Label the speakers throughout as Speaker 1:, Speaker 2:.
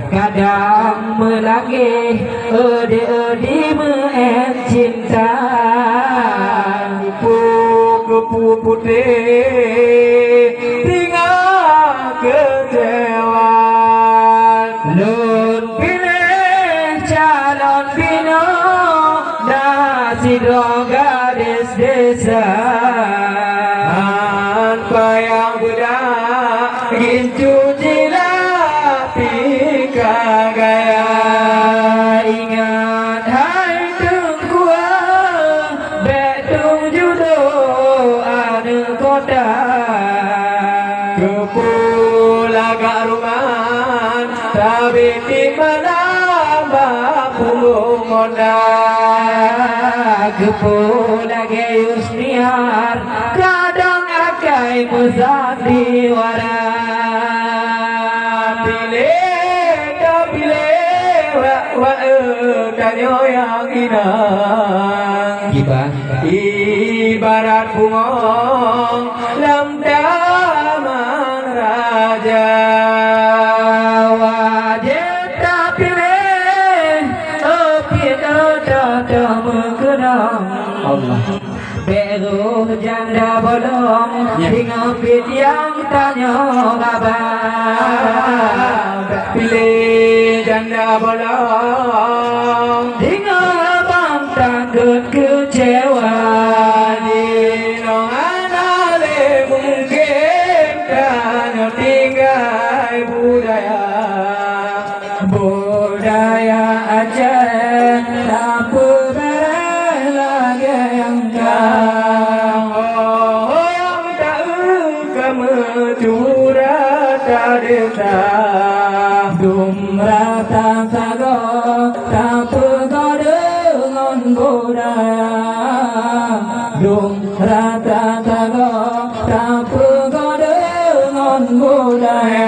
Speaker 1: Kadang melagi ode-ode men cinta
Speaker 2: Kupu putih tinggal kecewa
Speaker 1: Lun pilih calon bino nasi gadis desa
Speaker 2: Tanpa yang budak Gincu jilat tika gaya
Speaker 1: Ingat hai tengkua betung judo anu kota
Speaker 2: Kepulagak rumahan Tapi di mana punggung moda
Speaker 1: Kepulage yusniar kadang akai musadi wara
Speaker 2: Kanyo yang inang ibarat bungong lam taman raja
Speaker 1: wajib tak pilih kita mengenang Allah beruh janda bolong hingga pit yang tanya kabar
Speaker 2: pilih janda bolong
Speaker 1: hingga bang takut kecewa
Speaker 2: di nonganale mungkin kan tinggal budaya
Speaker 1: aja tak pernah lagi yang
Speaker 2: yang tak kamu curhat desa
Speaker 1: Dumrata sago tak pernah dengan budaya Dumrata sago tak pernah dengan budaya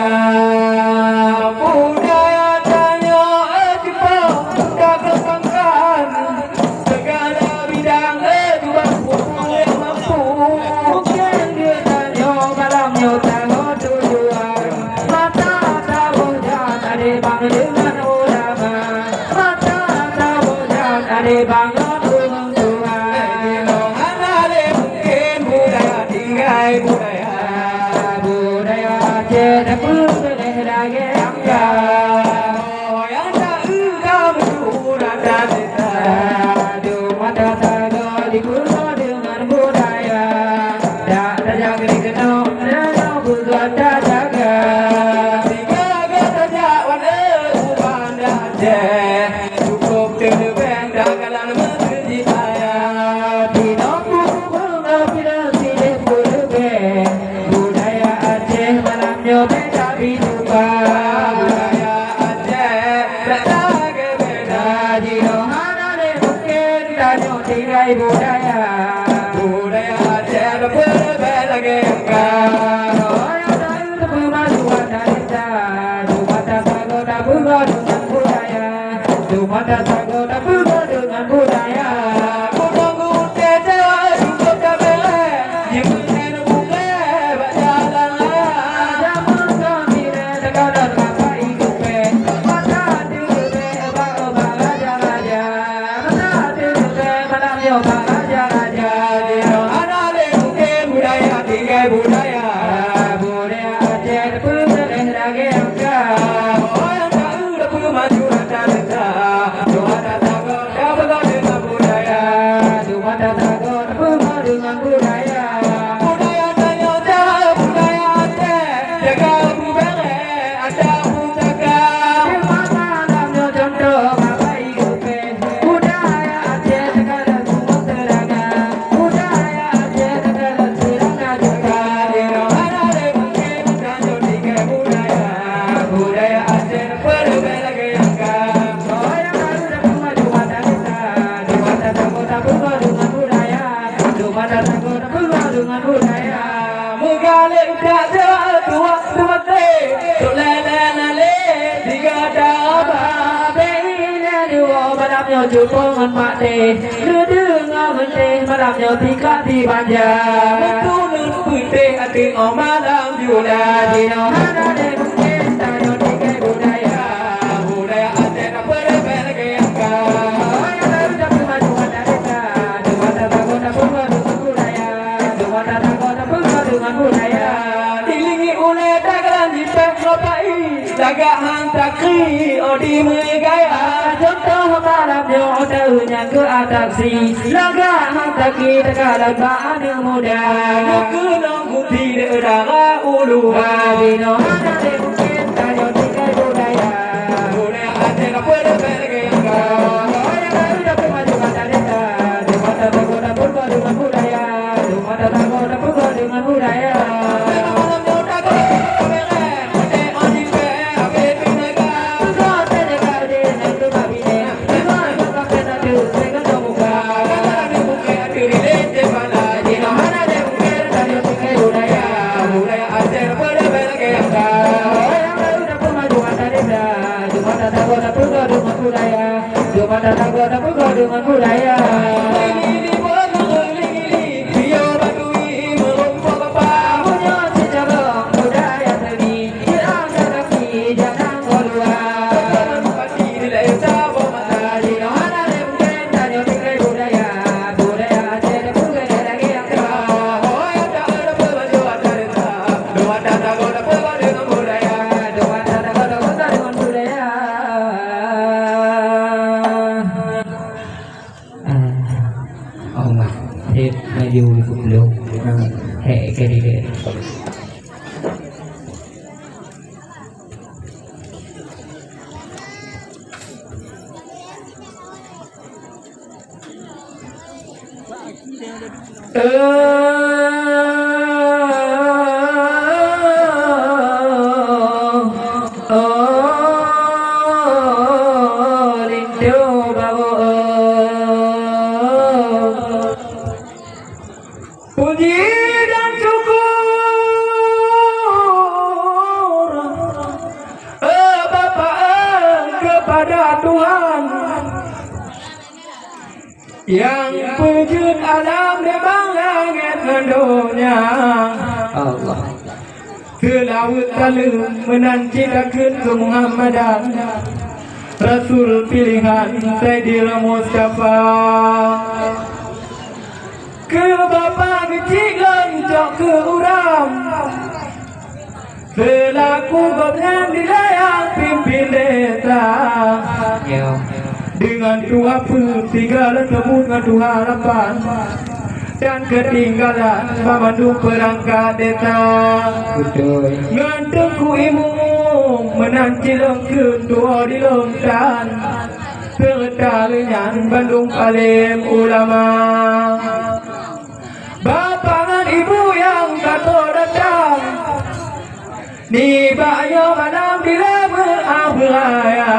Speaker 1: Jupungan mati, dengar mentih malam nyotika di banjar.
Speaker 2: Betul putih hati malam juga.
Speaker 1: Di no hana de mungkin tanyo tiga
Speaker 2: laga hantak odi megaya
Speaker 1: contoh malam yo teunya ke atraksi laga hantaki tekalan baan muda
Speaker 2: kunong kuti dera uluha
Speaker 1: dino ada de mungkin tanyo tikai budaya
Speaker 2: budaya ate na puede ver que
Speaker 1: orang baru dapat maju kata desa mata tagoda purba dengan budaya mata tagoda purba dengan budaya Mata tagoda purba dengan budaya maju ikut beliau kayak dia
Speaker 2: puji dan syukur Bapa kepada Tuhan yang wujud alam di langit dan dunia
Speaker 1: Allah
Speaker 2: ke laut lalu menancitakan ke Muhammadan Rasul pilihan Sayyidina Mustafa ke bapa kecil loncok ke uram selaku gobnya wilayah pimpin desa dengan dua pertigalan kebungan dua harapan dan ketinggalan memandu perangkat desa ngantengku imu menanci lengkun dua di lengsan Pertalian Bandung Alim Ulama Bapak dan ibu yang kata datang Nibanya malam bila berabaya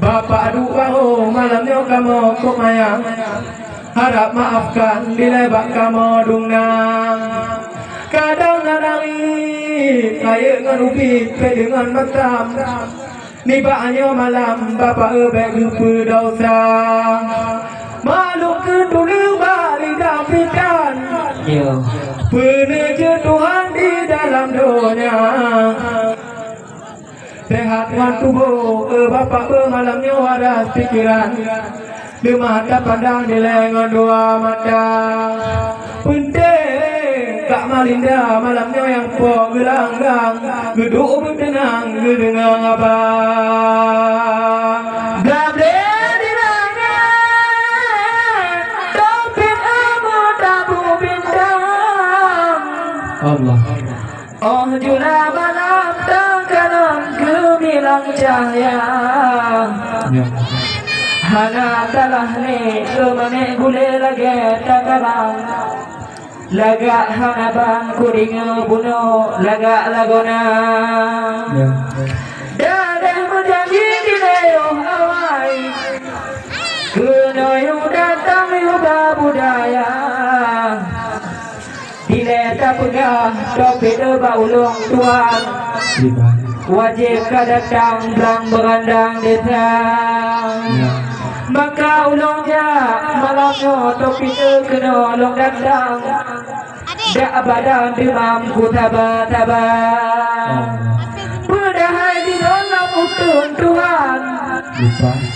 Speaker 2: Bapak dua malamnya kamu kok mayang Harap maafkan bila bak kamu dungnang Kadang nangis kaya dengan ubit kaya dengan matam Nibanya malam Bapak ebek lupa dosa Makhluk kedua balik dapikan Penerja Tuhan di dalam dunia Sehat dengan tubuh Bapak bermalamnya waras pikiran Di mata pandang di lengan dua mata Penting Kak Malinda malamnya yang pok gelanggang Geduk bertenang gedengang abang Blabla di langit Topik amu tabu bintang Allah Oh jula malam tangkanan gemilang cahaya Hana talah ni kemane gule lagi takalang Laga hana bang kuring bunuh laga lagona Dadah menjanji di leo hawai Kenoyu datang yuba budaya Dileta pegah topi deba ulung tuan Wajib kadatang belang berandang desa Maka ulungnya malamnya topi kena ulung datang Dak badan demam ku tabah-tabah Padahal di dalam utun Tuhan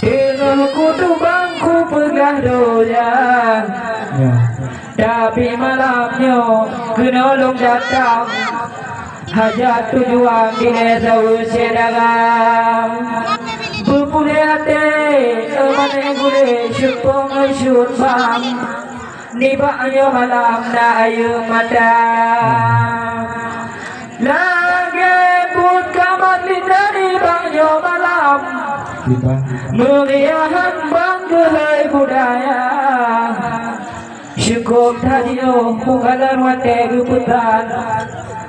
Speaker 2: Dengan kutu bangku pegah doyan Tapi malamnya kena ulung datang
Speaker 1: hajat tujuan di desa usia dagang bupule ate emane gule syukong syut bang nibaknya malam na ayu mata lagi pun kamat lindari bangnya malam meriahan banggelai budaya syukur tadio bukalan wate guputan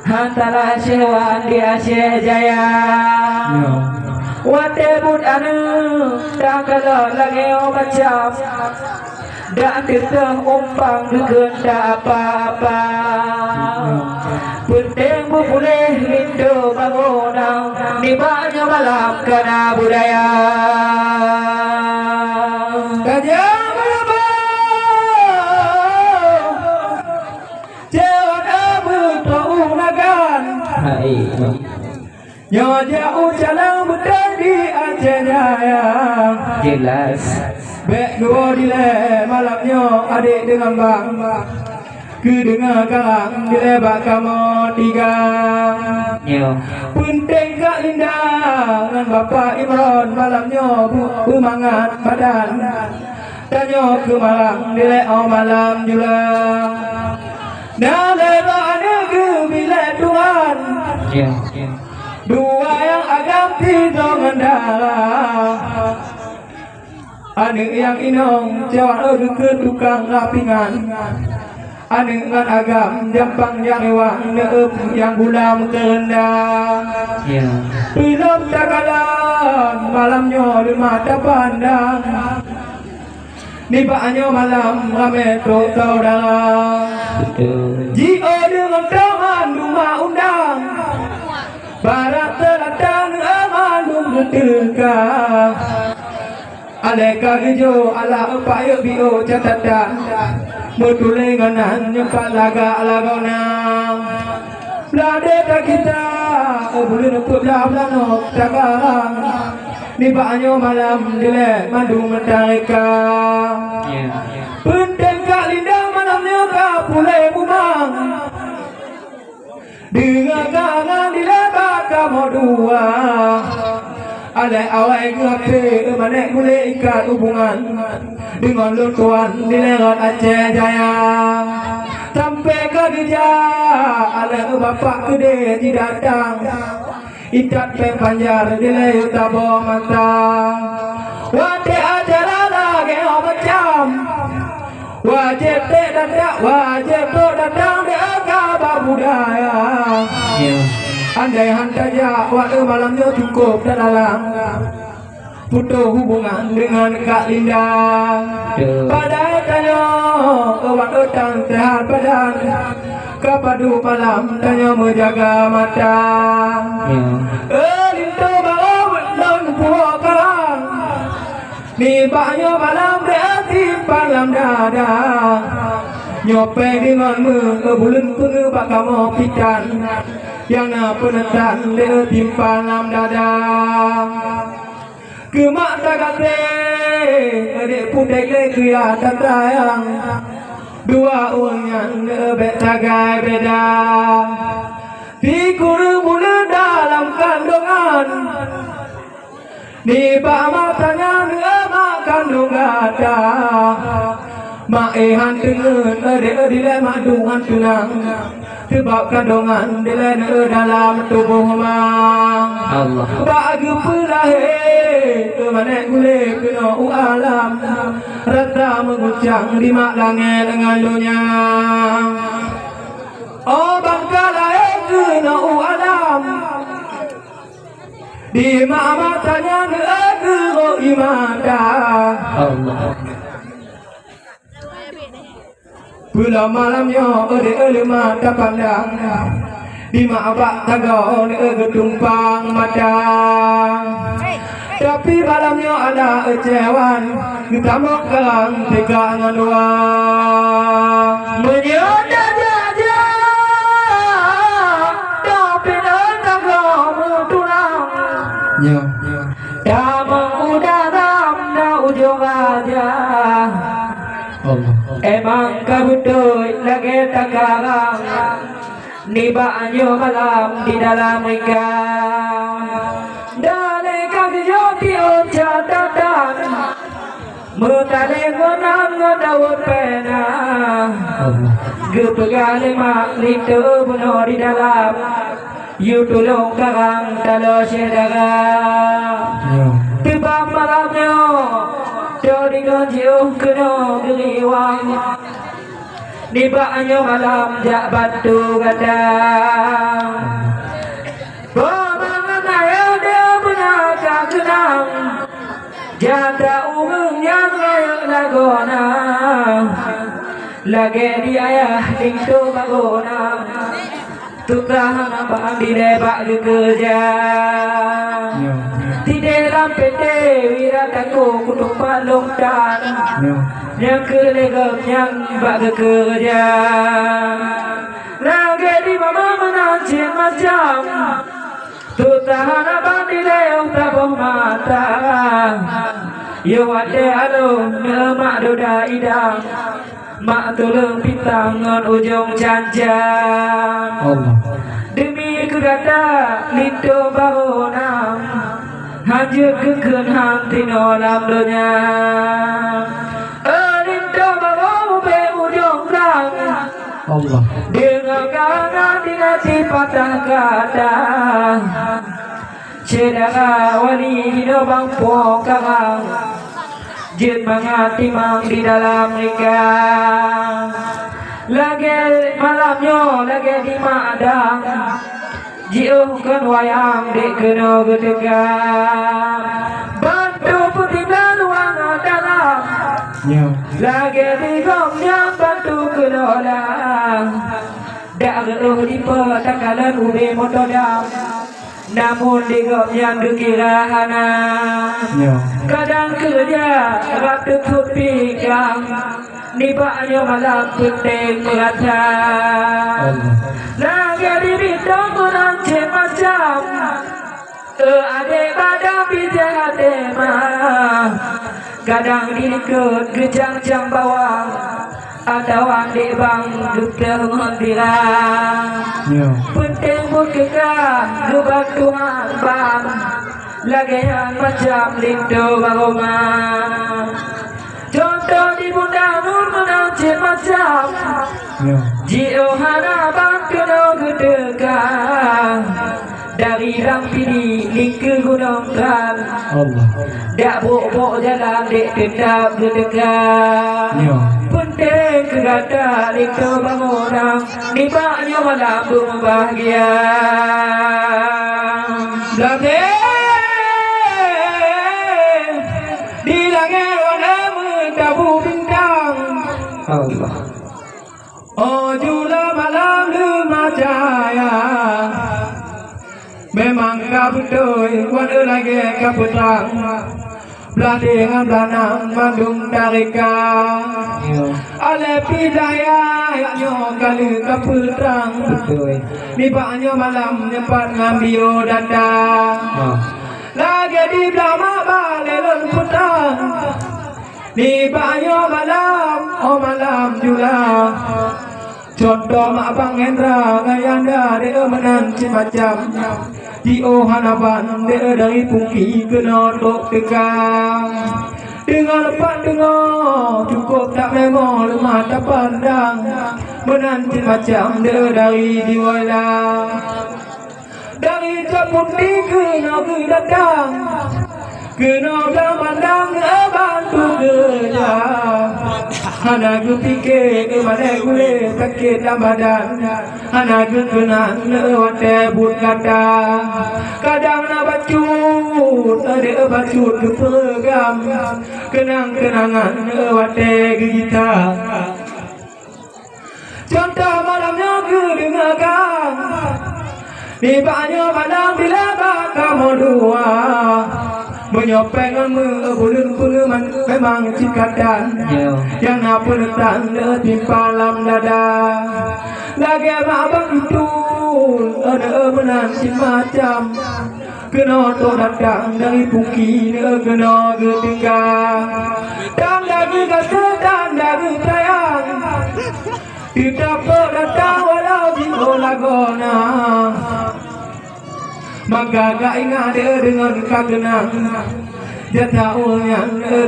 Speaker 1: antara sewan di Asia Jaya wate bud anu tak kalau lagi macam dak kita umpang kena apa-apa penting boleh rindu bangunan di banyak malam kena budaya kajang Nyo jauh jalan berdiri Aceh Jaya
Speaker 2: jelas
Speaker 1: Bek dua dile malamnya adik dengan bang Ku dengar karang dile bak kamu tiga Penting Kak Linda dengan Bapak Imran malamnya bumangan badan Tanya ke malam dile malam juga Nale ada ke bilik Tuhan Dua yang agam tiga mendarah Adik yang inong jawab ke tukang rapingan Adik dengan agam jampang yang ewang yang gulam kerendah Belum takalan malamnya di mata pandang Nibaknya malam rame tok saudara Jio dengan tangan rumah undang Barat selatan amanum berteka Aleka hijau ala upaya bio catatan Mutulenganan nyempat laga lagonang Bladeta kita Boleh nukut lablanok tagang Nibaknya malam dile mandu mentarika Penting Kak Linda malamnya Kak pulai bumang Dengan kangen dilebak kamu dua Alai awai ke manek mulai ikat hubungan Dengan lutuan di lewat Aceh Jaya Sampai ke Dijah Alai bapak gede tidak datang Ikat panjar di leyu tabo mata Wate acara lagi macam Wajib datang wajib datang di agama budaya Andai hantaja waktu malamnya cukup dalam Putus hubungan dengan Kak Linda Padahal tanya waktu tan sehat badan Kapadu malam tanya menjaga mata Lintu bawa non puak karang Nibaknya malam berarti malam dada Nyope dengan bulan pengebak kamu pikan Yang nak penentan dia timpa malam dada Kemak tak kate Adik putih lagi atas sayang Dua orang yang lebih tagai beda Dikuru mula dalam kandungan Di bawah matanya mak kandung gada Mak ehan dengan adik-adik mak dungan tunang Sebab kandungan dia dalam tubuh mak
Speaker 2: Allah
Speaker 1: Bagi pelahir Kemanek boleh kena alam Rasa mengucang di mak langit dengan dunia Oh bangka lahir kena alam Di mak matanya negeri imadah
Speaker 2: Allah
Speaker 1: Pula malamnya ada mata pandang Di mak abak tagaw tumpang mata Tapi malamnya ada ecewan Ditambah kerang tegangan dua Menyoda jaja Tapi tagaw mutulang Damang udaram na ujung aja
Speaker 2: Allah
Speaker 1: Emang kabutoy lagi tagarang
Speaker 2: Nibanya malam di dalam rika Dale kagiyoti ocha tatan Mutale ngonang ngodawut pena Gepegale mak lito bunuh di dalam Yutulong karang talo sedara Tebam malamnya Dodi ngonjiu keno geriwang Nibanya malam jak batu gadang Pemangan ayo dia benaka kenang Janda umum yang layak lagona Lagi di ayah tingtu bagona Tukang abang di lebak kerja Di dalam PT wirataku kutuk palung dan Yang kelegam yang bak kerja Lagi di mama menancin macam Tutahan abang di leong tabuh mata Yo ade alung mak doda idang Mak tulung pitangan ujung janjang Demi kegata lido barona Hajur keken hanti nolam dunia Lido baro be ujung rang Dengan kangen dengan patah kata Cedera wali hino bang pokang Jin mangati mang di dalam rika Lagi malamnya lagi di madang Jiuh kan wayang di kena gedegang Bantu putih beluang dalam Lagi di gomnya bantu kelolang Dak geuh di petakalan ube motodam Namun di gomnya gekirahana Kadang kerja waktu kupikang Nibanya malam penting merata Lagi dibintang menancing macam Adik badan bijahat emang Kadang dirikut kejang-jang bawang Atau adik bang getar menghentiran Penting pun kekah Gebat Tuhan bang Lagian macam lindo baroma Contoh di bunda nur menancin macam Jio harapan kena gedekan Dari Rampini ke Gunung Kran Dak bok-bok jalan dek tetap gedekan Penting kegata lindo bangunan Nibaknya malam berbahagia Belakang di langit warna mentabu bintang Allah Oh jula malam lima jaya Memang kau betul warna lagi kau petang Belah dengan belanang Bandung Darika Ale pidaya yaknya kali kau petang Nibaknya malam nyempat ngambil datang Lagi di belama balelon petang Di banyo malam, oh malam juga Contoh mak bang Hendra Gayanda dia menancin macam Di ohanaban dia dari pungki ke notok tegang Dengar lepas dengar Cukup tak memang lemah tak pandang Menancin macam dia dari diwala Dari caput di kena datang Kena mandang bantu kerja Hana ku fikir ke mana gule sakit dalam badan Hana ku kenang wate but kata Kadang nak bacut ada bacut ke peregam Kenang-kenangan wate gigita Contoh malamnya ku dengarkan Nibanya malam bila kamu dua Menyopeng bulun pengeman memang cikatan Yang nak penetang timpa lam dada Lagi abang itu ada menancing macam Kena to datang dari puki kena getinggang Dan lagi kata dan lagi sayang Tidak pernah datang walau di
Speaker 1: lagona maka gak ingat dengan kagenang jataunya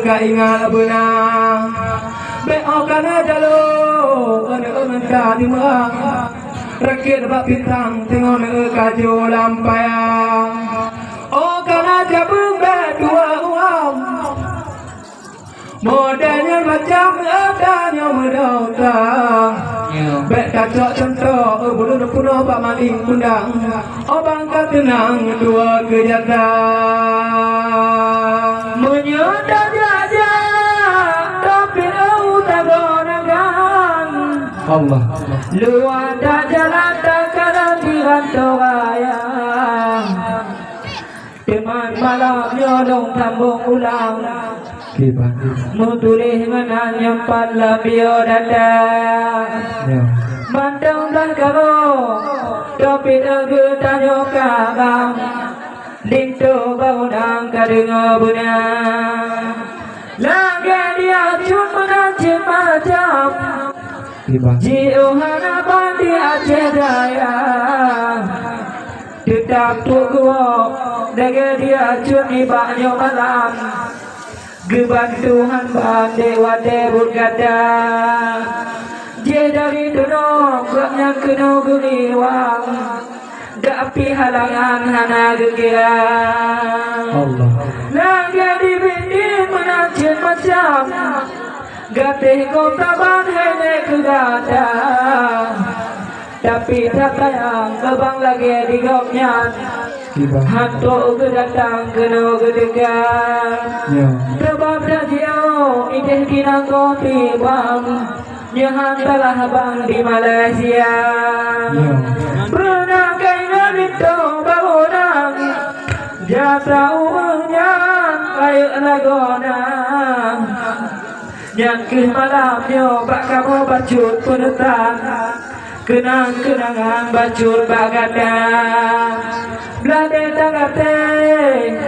Speaker 1: gak ingat benang beokan aja lo ada tadi mah rakit bak bintang tengok kaju lampayang oh kan aja bumbe dua uang modalnya macam adanya medauta bek kacok contoh bulu puno pak maling undang oh bangka tenang dua kejata menyodar aja tapi utagonagan Allah lu ada jalan takaran di rantau raya teman malam nyolong tambung ulang Mutulih menanya pada bio dada Mandang belakaro Tapi aku tanya kabang Lintu baudang kadengar benang Lagi dia cut mengancam macam Jiu harapan di Aceh Daya Tetap tuku Lagi dia cut di banyak malam Gebantuhan bande wade bergada Je dari dono Gapnya kena geliwang Dapi halangan hana gegerang Allah Lagi di bindi menacin macam Gatih kota ban hene kegada Tapi tak sayang kebang lagi di gopnya Hantu kedatang kena kedegan Sebab dah jauh Ideh kinang kopi bang Nyahan telah bang di Malaysia Pernah kainan itu bangunan Jasa uangnya Kayu lagona Yang ke malamnya Pak kamu bacut penetan Kenang-kenangan bacur bagadang Belade tagate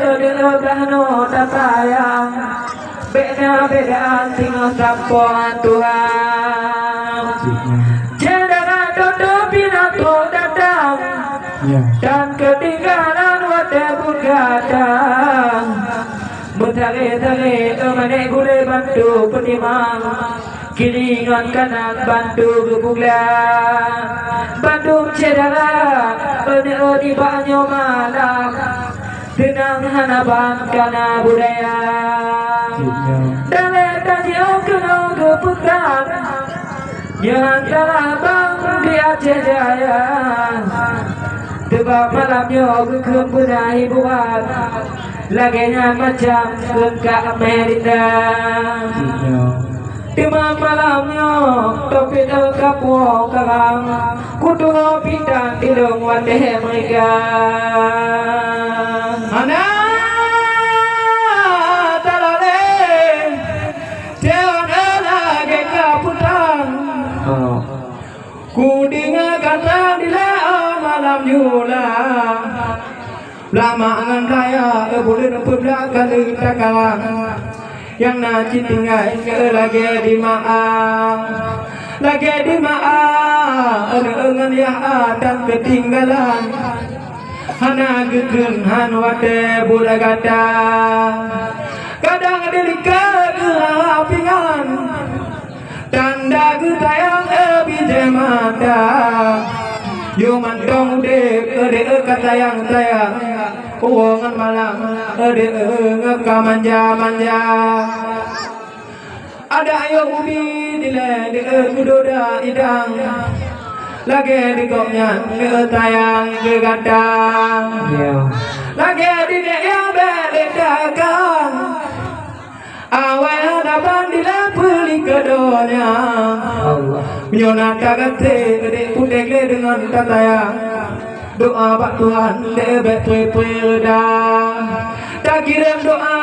Speaker 1: Ode obahno tatayang Beda-bedaan tinggal sampoan Tuhan Cedera dodo binato datang Dan ketinggalan wate bergadang Betare-tare emane gule bantu penimang Kiringan kanan bantu gebuglah Bandung cedera Beneo di banyo malam Tenang hanaban kana budaya Dale tajio kena gepukan Yang telah bang di Aceh Jaya Tebak malamnya gekem benahi buat Lagenya macam kengkak Amerika Timah malamnya Topi terkapu karang Kudu bintang tidung wadeh mereka Mana talale Jangan lagi kaputang Kudinga kata dilea malam yula Lama angan kaya Boleh berdagang di takang Yang nanti tinggal lagi di maang Lagi di maang Engan yang akan ketinggalan Hana gegeng hanwate budagata Kadang delik kehapingan Tanda getayang ebijemata Yo mantong de katayang-tayang Uangan malam ngeka manja-manja Ada ayo ubi dile kudoda idang Lagi di kopnya ngetayang gegadang Lagi di yang bedagang Awal dapat dilapuli kedonya Miona kagate gede kutekle dengan katayang Doa Pak Tuhan lebih preda Tak kirim doa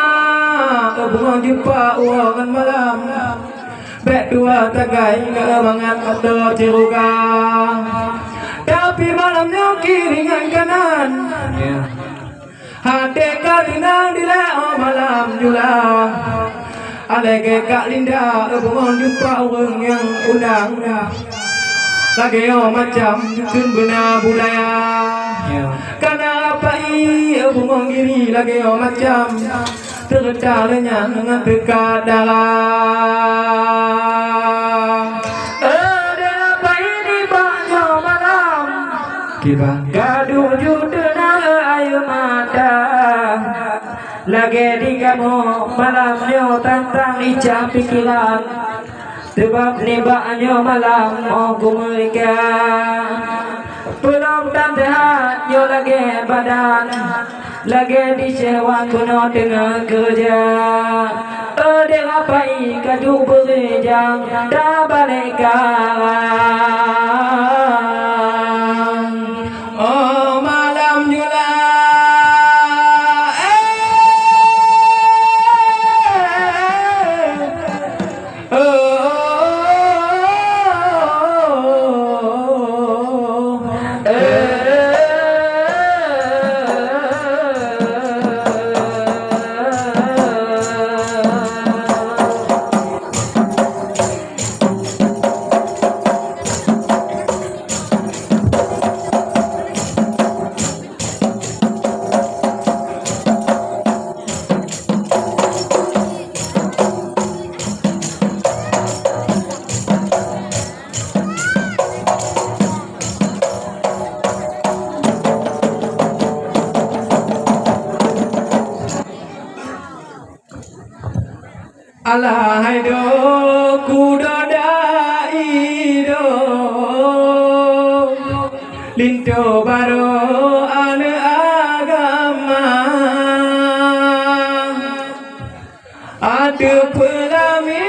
Speaker 1: Bunga jumpa uangan malam Bek dua tagai kemangat atau ciruga Tapi malamnya kiringan kanan Hati kalinang dileo malam jula Alege kak linda bunga jumpa orang yang undang lagi macam kun benar budaya. Karena apa ia bungong diri lagi macam tercalanya dengan dekat darah. Ada apa ini banyak malam
Speaker 2: Kiba
Speaker 1: gaduh judena air mata. Lagi di kamu malamnya tentang icah pikiran. Sebab nebaknya malam aku mereka. Belum dan sehatnya lagi badan. Lagi disewa kuno dengan kerja. Ada apa gaduh berjang dah balik kawan. Oh malam jula. Alahai do kudo dai do linto baro ane agama adu pelami